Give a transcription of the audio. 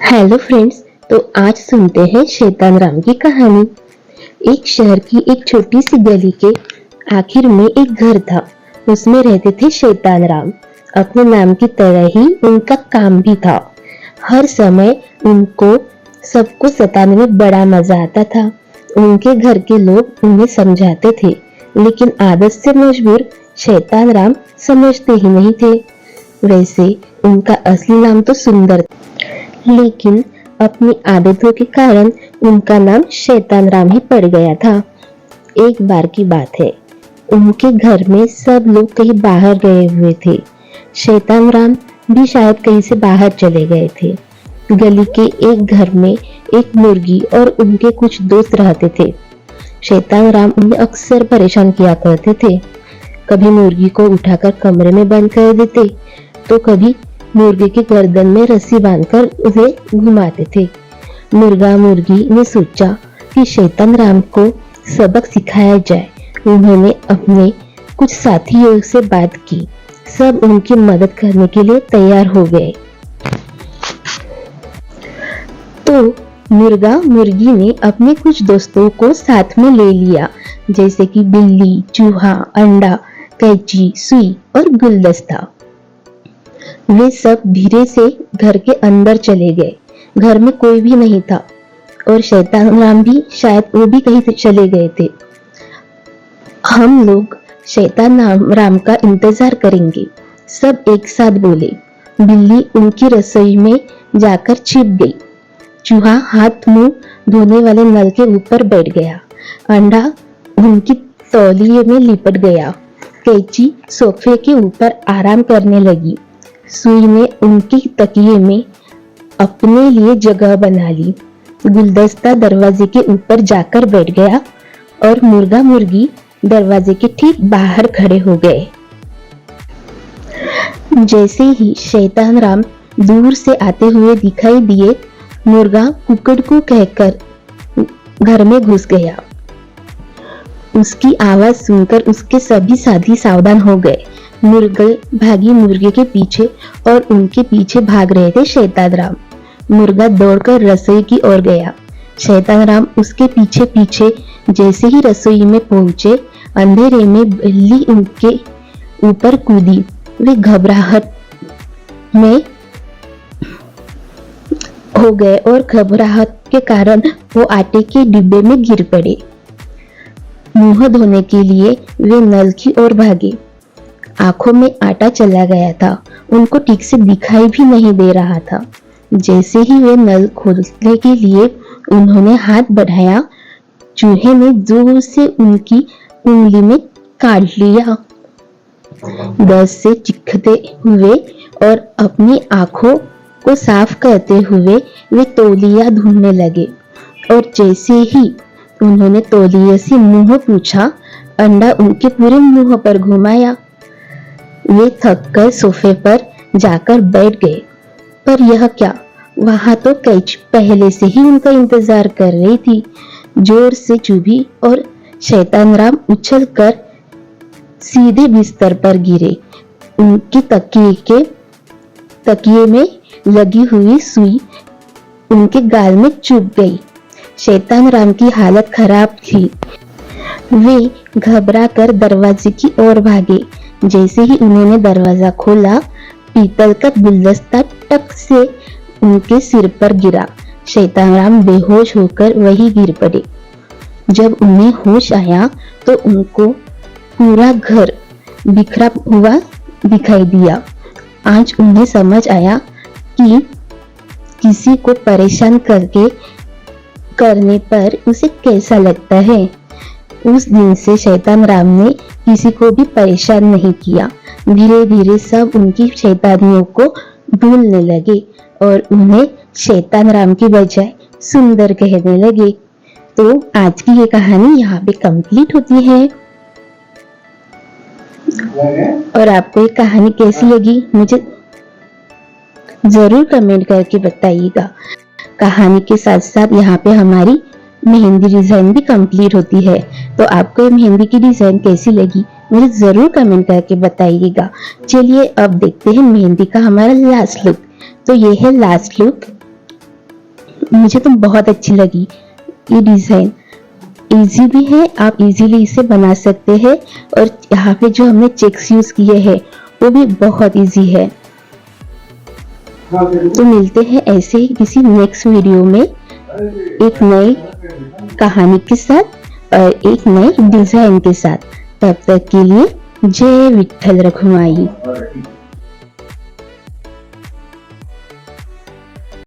Hello friends. तो आज सुनते हैं शैतान राम की कहानी। एक शहर की एक छोटी सी गली के आखिर में एक घर था। उसमें रहते थे शैतान राम। अपने नाम की तरह ही उनका काम भी था। हर समय उनको सबको सताने में बड़ा मजा आता था। उनके घर के लोग उन्हें समझाते थे, लेकिन आदत से मजबूर शैतान राम समझते ही नहीं थे। वैसे उनका असली नाम तो सुंदर, लेकिन अपनी आदतों के कारण उनका नाम शैतान राम ही पड़ गया था। एक बार की बात है, उनके घर में सब लोग कहीं बाहर गए हुए थे। शैतान राम भी शायद कहीं से बाहर चले गए थे। गली के एक घर में एक मुर्गी और उनके कुछ दोस्त रहते थे। शैतान राम उन्हें अक्सर परेशान किया करते थे। कभी मुर्गी को उठाकर कमरे में बंद कर देते, तो कभी मुर्गे की गर्दन में रस्सी बांधकर उसे घुमाते थे। मुर्गा मुर्गी ने सोचा कि शैतान राम को सबक सिखाया जाए। उन्होंने अपने कुछ साथियों से बात की। सब उनकी मदद करने के लिए तैयार हो गए। तो मुर्गा मुर्गी ने अपने कुछ दोस्तों को साथ में ले लिया, जैसे कि बिल्ली, चूहा, अंडा, कैंची, सुई और गुलदस्ता। वे सब धीरे से घर के अंदर चले गए। घर में कोई भी नहीं था और शैतान राम भी शायद वो भी कहीं चले गए थे। हम लोग शैतान राम का इंतजार करेंगे, सब एक साथ बोले। बिल्ली उनकी रसोई में जाकर छिप गई। चूहा हाथ मुंह धोने वाले नल के ऊपर बैठ गया। अंडा उनकी तौलिए में लिपट गया। कैंची सोफे के ऊपर आराम करने लगी। सुई ने उनकी तकिए में अपने लिए जगह बना ली। गुलदस्ता दरवाजे के ऊपर जाकर बैठ गया और मुर्गा मुर्गी दरवाजे के ठीक बाहर खड़े हो गए। जैसे ही शैतान राम दूर से आते हुए दिखाई दिए, मुर्गा कुकड़ को कहकर घर में घुस गया। उसकी आवाज सुनकर उसके सभी साथी सावधान हो गए। मुर्गे भागी मुर्गे के पीछे और उनके पीछे भाग रहे थे शैतान राम। मुर्गा दौड़कर रसोई की ओर गया। शैतान राम उसके पीछे पीछे। जैसे ही रसोई में पहुंचे, अंधेरे में बिल्ली उनके ऊपर कूदी। वे घबराहट में हो गए और घबराहट के कारण वो आटे के डिब्बे में गिर पड़े। मुंह धोने के लिए वे नल की ओर भागे। आंखों में आटा चला गया था, उनको ठीक से दिखाई भी नहीं दे रहा था। जैसे ही वे नल खोलने के लिए उन्होंने हाथ बढ़ाया, चूहे ने जोर से उनकी उंगली में काट लिया। दर्द से चीखते हुए और अपनी आंखों को साफ करते हुए वे तौलिया ढूंढने लगे। और जैसे ही उन्होंने तौलिया से मुंह पूछा, अंडा उनके पूरे मुंह पर घुमाया। वे थककर सोफे पर जाकर बैठ गए। पर यह क्या, वहां तो कैंची पहले से ही उनका इंतजार कर रही थी। जोर से चुभी और शैतान राम उछलकर सीधे बिस्तर पर गिरे। उनकी तकिए में लगी हुई सुई उनके गाल में चुभ गई। शैतान राम की हालत खराब थी। वे घबरा कर दरवाजे की ओर भागे। जैसे ही उन्होंने दरवाजा खोला, पीतल का गुलदस्ता टक से उनके सिर पर गिरा। शैतान राम बेहोश होकर वहीं गिर पड़े। जब उन्हें होश आया तो उनको पूरा घर बिखरा हुआ दिखाई दिया। आज उन्हें समझ आया कि किसी को परेशान करने पर उसे कैसा लगता है। उस दिन से शैतान राम ने किसी को भी परेशान नहीं किया। धीरे धीरे सब उनकी शैतानियों को भूलने लगे और उन्हें शैतान राम की बजाय सुंदर कहने लगे। तो आज की ये कहानी यहाँ पे कंप्लीट होती है। और आपको ये कहानी कैसी लगी मुझे जरूर कमेंट करके बताइएगा। कहानी के साथ साथ यहाँ पे हमारी मेहंदी डिजाइन भी कंप्लीट होती है। तो आपको ये मेहंदी की डिजाइन कैसी लगी मुझे जरूर कमेंट करके बताइएगा। चलिए अब देखते हैं मेहंदी का हमारा लास्ट लुक। तो ये है लास्ट लुक। मुझे तो बहुत अच्छी लगी ये डिजाइन। इजी भी है, आप इजीली इसे बना सकते हैं। और यहाँ पे जो हमने चेक्स यूज किए हैं वो भी बहुत इजी है। तो मिलते हैं ऐसे ही किसी नेक्स्ट वीडियो में एक नई कहानी के साथ और एक नई डिजाइन के साथ। तब तक के लिए जय विठ्ठल रखुमाई।